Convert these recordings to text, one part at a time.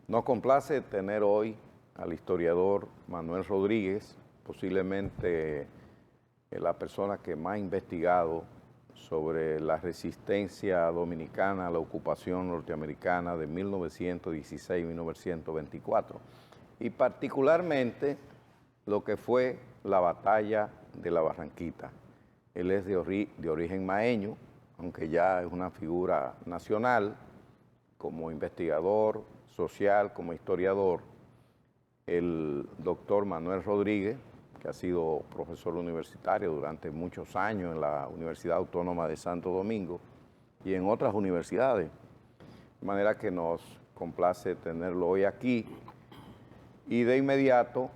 Nos complace tener hoy al historiador Manuel Rodríguez, posiblemente la persona que más ha investigado sobre la resistencia dominicana a la ocupación norteamericana de 1916-1924 y particularmente lo que fue la batalla de la Barranquita. Él es de origen maeño, aunque ya es una figura nacional, como investigador social, como historiador. El doctor Manuel Rodríguez, que ha sido profesor universitario durante muchos años en la Universidad Autónoma de Santo Domingo y en otras universidades, de manera que nos complace tenerlo hoy aquí. Y de inmediato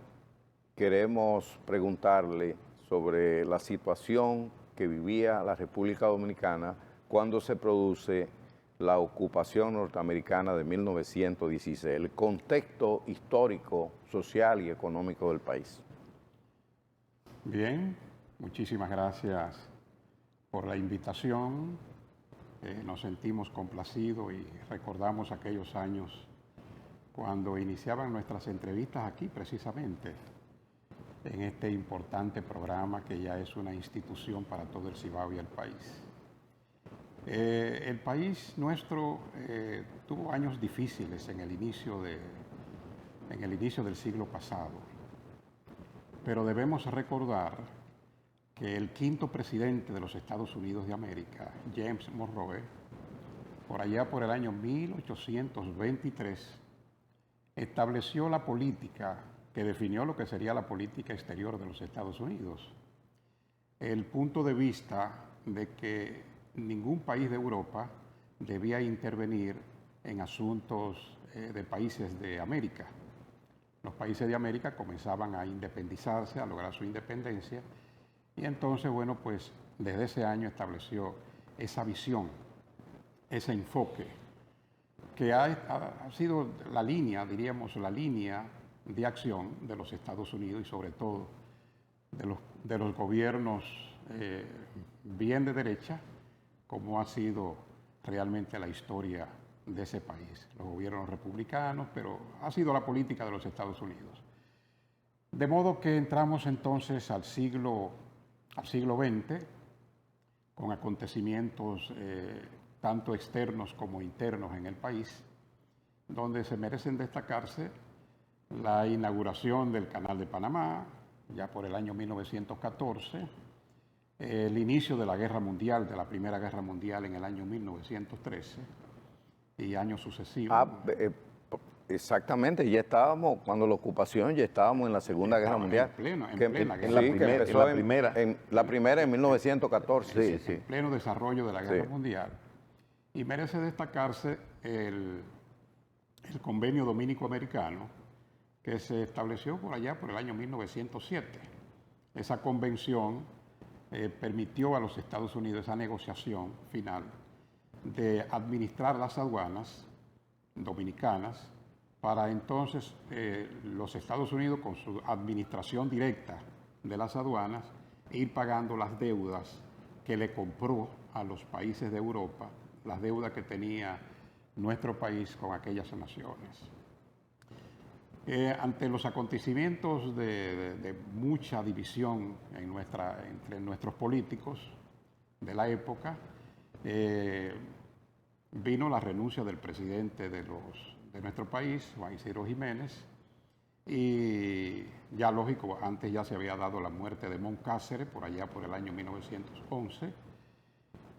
queremos preguntarle sobre la situación que vivía la República Dominicana cuando se produce la ocupación norteamericana de 1916, el contexto histórico, social y económico del país. Bien, muchísimas gracias por la invitación. Nos sentimos complacidos y recordamos aquellos años cuando iniciaban nuestras entrevistas aquí precisamente, en este importante programa que ya es una institución para todo el Cibao y el país. El país nuestro tuvo años difíciles en el inicio del siglo pasado, pero debemos recordar que el quinto presidente de los Estados Unidos de América, James Monroe, por allá por el año 1823, estableció la política que definió lo que sería la política exterior de los Estados Unidos. El punto de vista de que ningún país de Europa debía intervenir en asuntos de países de América. Los países de América comenzaban a independizarse, a lograr su independencia, y entonces, bueno, pues desde ese año estableció esa visión, ese enfoque, que ha sido la línea, diríamos, la línea de acción de los Estados Unidos y sobre todo de los gobiernos bien de derecha, como ha sido realmente la historia de ese país, los gobiernos republicanos, pero ha sido la política de los Estados Unidos. De modo que entramos entonces al siglo XX, con acontecimientos tanto externos como internos en el país, donde se merecen destacarse la inauguración del Canal de Panamá, ya por el año 1914, el inicio de la Guerra Mundial, de la Primera Guerra Mundial en el año 1913 y años sucesivos. Exactamente, ya estábamos, cuando la ocupación, ya estábamos en la Segunda Guerra Mundial. En plena guerra. La primera en 1914. Sí. En pleno desarrollo de la Guerra Mundial. Y merece destacarse el convenio dominico-americano que se estableció por allá por el año 1907. Esa convención permitió a los Estados Unidos esa negociación final de administrar las aduanas dominicanas para entonces los Estados Unidos, con su administración directa de las aduanas, ir pagando las deudas que le compró a los países de Europa, las deudas que tenía nuestro país con aquellas naciones. Ante los acontecimientos de mucha división entre nuestros políticos de la época, vino la renuncia del presidente de nuestro país, Juan Isidro Jiménez, y ya lógico, antes ya se había dado la muerte de Moncácer por allá por el año 1911,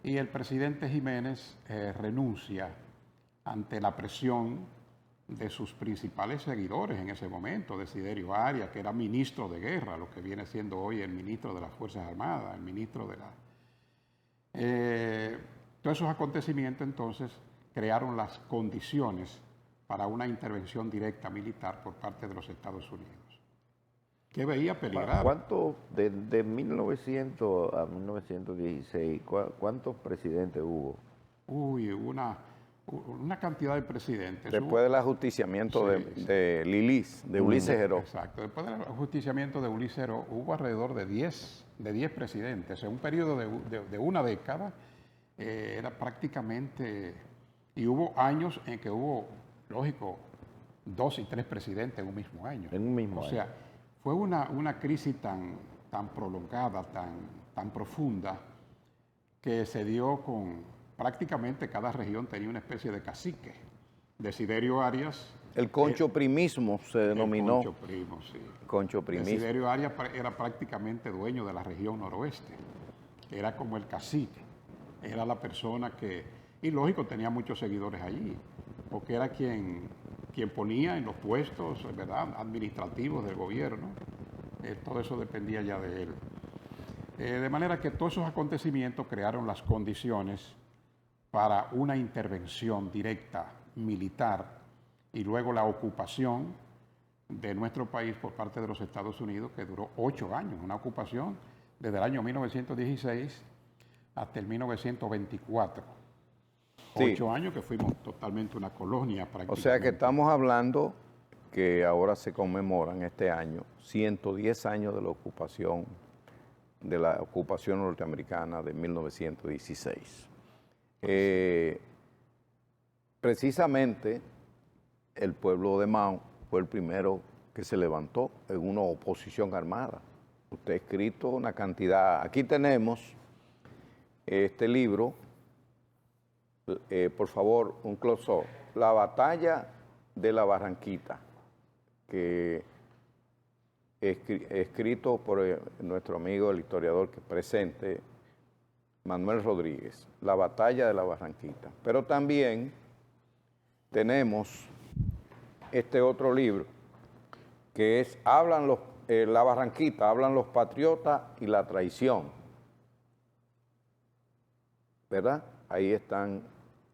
y el presidente Jiménez renuncia ante la presión de sus principales seguidores en ese momento, Desiderio Arias, que era ministro de guerra, lo que viene siendo hoy el ministro de las Fuerzas Armadas, el ministro de la... todos esos acontecimientos entonces crearon las condiciones para una intervención directa militar por parte de los Estados Unidos, que veía peligrar. ¿Cuánto, de 1900 a 1916, cuántos presidentes hubo? Uy, una cantidad de presidentes. Después del ajusticiamiento de Lilis, de Ulises Heró. Exacto. Después del ajusticiamiento de Ulises Heró hubo alrededor de 10 presidentes. En un periodo de una década era prácticamente... Y hubo años en que hubo, lógico, 2 y 3 presidentes en un mismo año. En un mismo O año. sea, fue una crisis tan prolongada, tan profunda, que se dio con prácticamente cada región tenía una especie de cacique. Desiderio Arias. El concho primismo se denominó. El concho primo, sí. Concho primismo. Desiderio Arias era prácticamente dueño de la región noroeste. Era como el cacique. Era la persona que, y lógico, tenía muchos seguidores allí, porque era quien ponía en los puestos, ¿verdad?, administrativos del gobierno. Todo eso dependía ya de él. De manera que todos esos acontecimientos crearon las condiciones para una intervención directa militar y luego la ocupación de nuestro país por parte de los Estados Unidos, que duró 8 años, una ocupación desde el año 1916 hasta el 1924. Sí. 8 años que fuimos totalmente una colonia prácticamente. O sea que estamos hablando que ahora se conmemoran este año 110 años de la ocupación norteamericana de 1916. Precisamente el pueblo de Mao fue el primero que se levantó en una oposición armada. Usted ha escrito una cantidad. Aquí tenemos este libro, por favor, un close-up. La batalla de la Barranquita, que escrito por nuestro amigo, el historiador que presente, Manuel Rodríguez, La batalla de la Barranquita. Pero también tenemos este otro libro, que es La Barranquita, hablan los patriotas y la traición. ¿Verdad? Ahí están,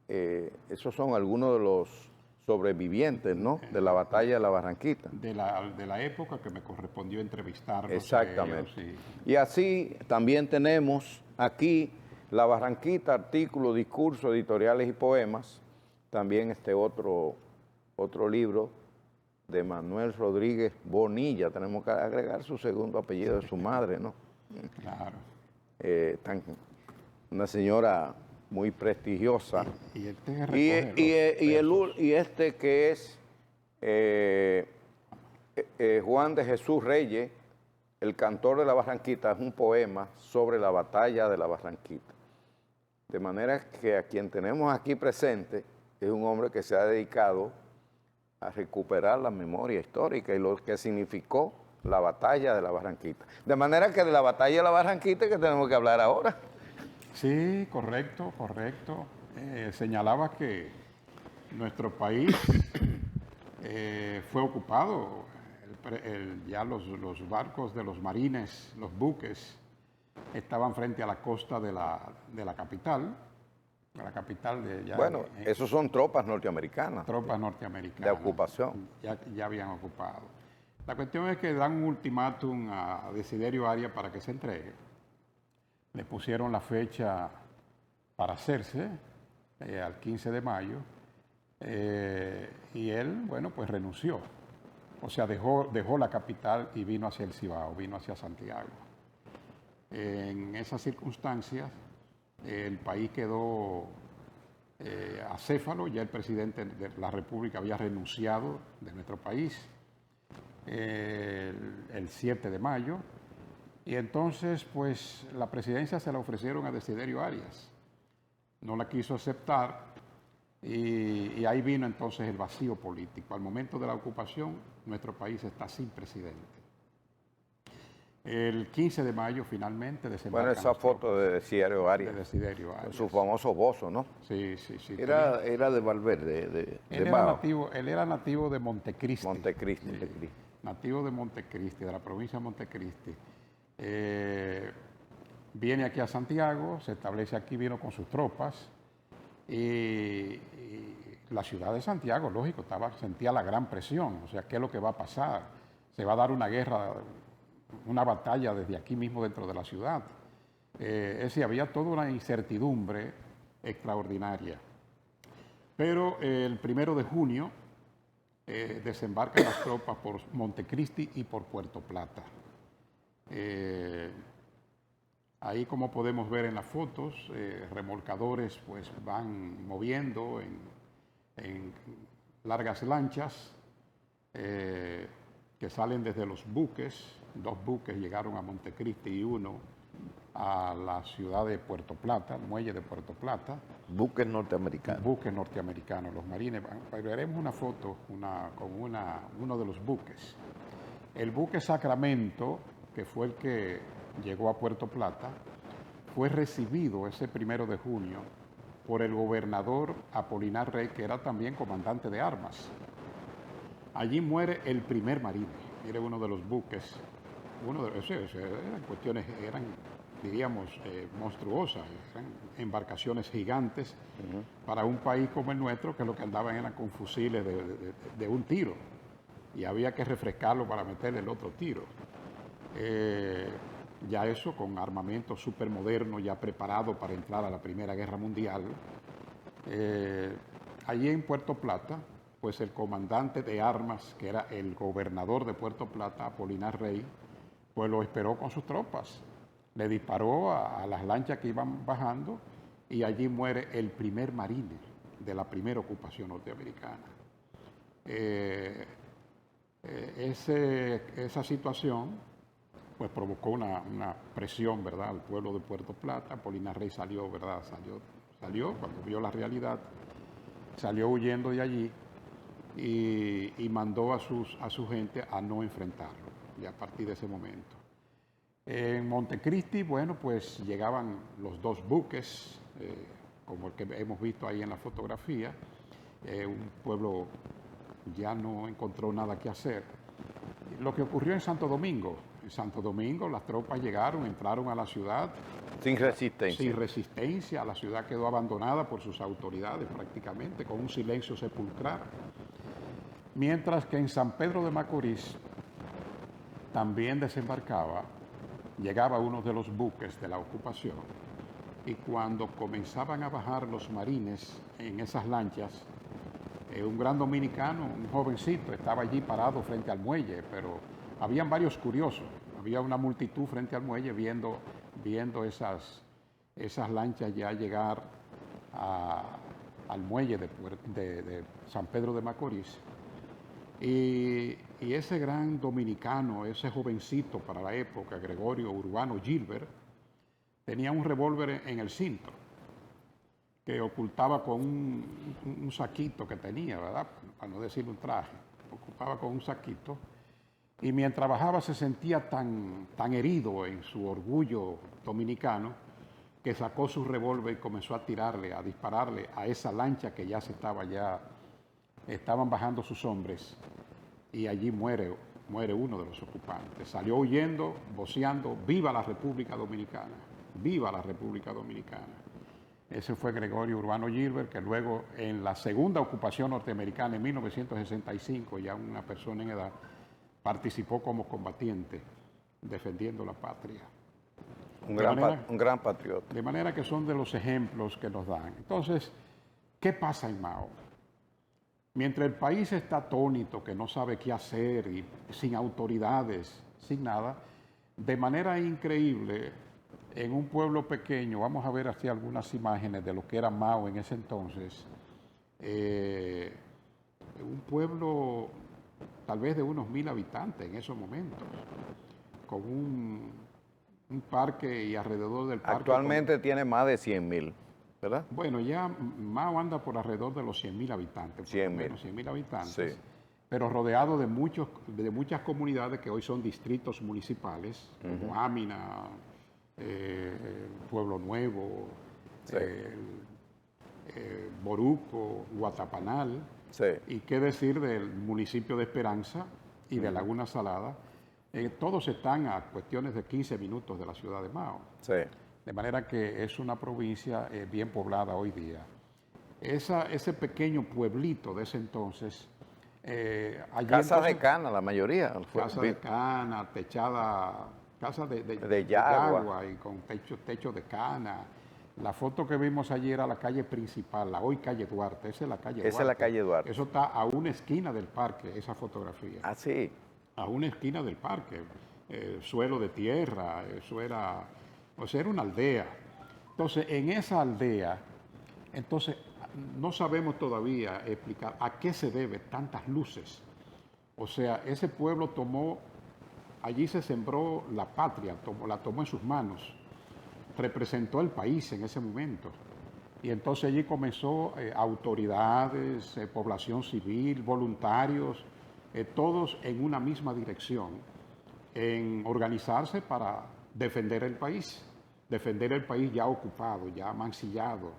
esos son algunos de los sobrevivientes, ¿no?, de la batalla de la Barranquita. De la época que me correspondió entrevistarlos. Exactamente. Y así también tenemos aquí La Barranquita, artículos, discursos, editoriales y poemas. También este otro libro de Manuel Rodríguez Bonilla. Tenemos que agregar su segundo apellido de su madre, ¿no? Claro. Una señora muy prestigiosa. Y este Y este que es Juan de Jesús Reyes, el cantor de la Barranquita, es un poema sobre la batalla de la Barranquita. De manera que a quien tenemos aquí presente es un hombre que se ha dedicado a recuperar la memoria histórica y lo que significó la batalla de la Barranquita. De manera que de la batalla de la Barranquita es que tenemos que hablar ahora. Sí, correcto. Señalaba que nuestro país fue ocupado, ya los barcos de los marines, los buques, estaban frente a la costa de la capital, Bueno, esos son tropas norteamericanas. Tropas norteamericanas. De ocupación. Ya habían ocupado. La cuestión es que dan un ultimátum a Desiderio Arias para que se entregue. Le pusieron la fecha para hacerse, al 15 de mayo, y él, bueno, pues renunció. O sea, dejó la capital y vino hacia el Cibao, vino hacia Santiago. En esas circunstancias, el país quedó acéfalo, ya el presidente de la República había renunciado de nuestro país el 7 de mayo, y entonces pues la presidencia se la ofrecieron a Desiderio Arias, no la quiso aceptar, y ahí vino entonces el vacío político. Al momento de la ocupación, nuestro país está sin presidente. El 15 de mayo finalmente desembarcan. Bueno, esa foto de Desiderio Arias. De Desiderio Arias. Con su famoso bozo, ¿no? Sí. Era de Valverde, Él era nativo de Montecristi. Montecristi. Sí, nativo de Montecristi, de la provincia de Montecristi. Viene aquí a Santiago, se establece aquí, vino con sus tropas, y la ciudad de Santiago, lógico, sentía la gran presión. O sea, ¿qué es lo que va a pasar? Se va a dar una guerra, una batalla desde aquí mismo dentro de la ciudad. Es decir, había toda una incertidumbre extraordinaria. Pero el 1 de junio desembarcan las tropas por Montecristi y por Puerto Plata. Ahí, como podemos ver en las fotos, remolcadores pues van moviendo en largas lanchas que salen desde los buques. 2 buques llegaron a Montecristi y uno a la ciudad de Puerto Plata, el muelle de Puerto Plata. Buques norteamericanos. Buques norteamericanos, los marines. Veremos una foto con uno de los buques. El buque Sacramento, que fue el que llegó a Puerto Plata, fue recibido ese 1 de junio por el gobernador Apolinar Rey, que era también comandante de armas. Allí muere el primer marine. Era uno de los buques. Eran cuestiones, diríamos, monstruosas. Eran embarcaciones gigantes para un país como el nuestro, que lo que andaban eran con fusiles de un tiro. Y había que refrescarlo para meterle el otro tiro. Ya eso con armamento súper moderno, ya preparado para entrar a la Primera Guerra Mundial. Allí en Puerto Plata, pues el comandante de armas, que era el gobernador de Puerto Plata, Apolinar Rey, pues lo esperó con sus tropas. Le disparó a las lanchas que iban bajando y allí muere el primer marine de la primera ocupación norteamericana. Esa situación pues provocó una presión, ¿verdad?, al pueblo de Puerto Plata. Apolinar Rey salió, ¿verdad?, salió cuando vio la realidad, salió huyendo de allí y mandó a su gente a no enfrentarlo, y a partir de ese momento. En Montecristi, bueno, pues llegaban los 2 buques, como el que hemos visto ahí en la fotografía. Un pueblo ya no encontró nada que hacer. Lo que ocurrió en Santo Domingo las tropas llegaron, entraron a la ciudad. Sin resistencia. Sin resistencia, la ciudad quedó abandonada por sus autoridades prácticamente, con un silencio sepulcral. Mientras que en San Pedro de Macorís también llegaba uno de los buques de la ocupación, y cuando comenzaban a bajar los marines en esas lanchas, un gran dominicano, un jovencito, estaba allí parado frente al muelle, pero habían varios curiosos, había una multitud frente al muelle viendo esas lanchas ya llegar al muelle de San Pedro de Macorís. Y ese gran dominicano, ese jovencito para la época, Gregorio Urbano Gilbert, tenía un revólver en el cinto que ocultaba con un saquito que tenía, ¿verdad?, para no decir un traje, ocupaba con un saquito. Y mientras bajaba se sentía tan herido en su orgullo dominicano, que sacó su revólver y comenzó a dispararle a esa lancha que ya estaban bajando sus hombres, y allí muere uno de los ocupantes. Salió huyendo, voceando: ¡Viva la República Dominicana! ¡Viva la República Dominicana! Ese fue Gregorio Urbano Gilbert, que luego en la segunda ocupación norteamericana en 1965, ya una persona en edad, participó como combatiente defendiendo la patria. Un gran patriota. De manera que son de los ejemplos que nos dan. Entonces, ¿qué pasa en Mao? Mientras el país está atónito, que no sabe qué hacer, y sin autoridades, sin nada, de manera increíble, en un pueblo pequeño, vamos a ver así algunas imágenes de lo que era Mao en ese entonces, un pueblo tal vez de unos 1000 habitantes en esos momentos, con un parque, y alrededor del parque... Actualmente tiene más de 100.000, ¿verdad? Bueno, ya Mao anda por alrededor de los 100.000 habitantes. 100.000 habitantes. Sí. Pero rodeado de muchas comunidades que hoy son distritos municipales, como Ámina, Pueblo Nuevo, sí, Boruco, Guatapanal, sí, y qué decir del municipio de Esperanza y de Laguna Salada. Todos están a cuestiones de 15 minutos de la ciudad de Mao. Sí. De manera que es una provincia bien poblada hoy día. Ese pequeño pueblito de ese entonces... casas de cana, la mayoría. Casas de cana, techada, casas de yagua y con techo de cana. La foto que vimos allí era la calle principal, la hoy calle Duarte. Esa es la calle Duarte. Esa es la calle Duarte. Eso está a una esquina del parque, esa fotografía. Ah, sí. A una esquina del parque. Suelo de tierra, era una aldea. Entonces, en esa aldea, no sabemos todavía explicar a qué se debe tantas luces, O sea, ese pueblo tomó, allí se sembró la patria, la tomó en sus manos, representó al país en ese momento. Y entonces allí comenzó autoridades, población civil, voluntarios, todos en una misma dirección, en organizarse para defender el país ya ocupado, ya mancillado,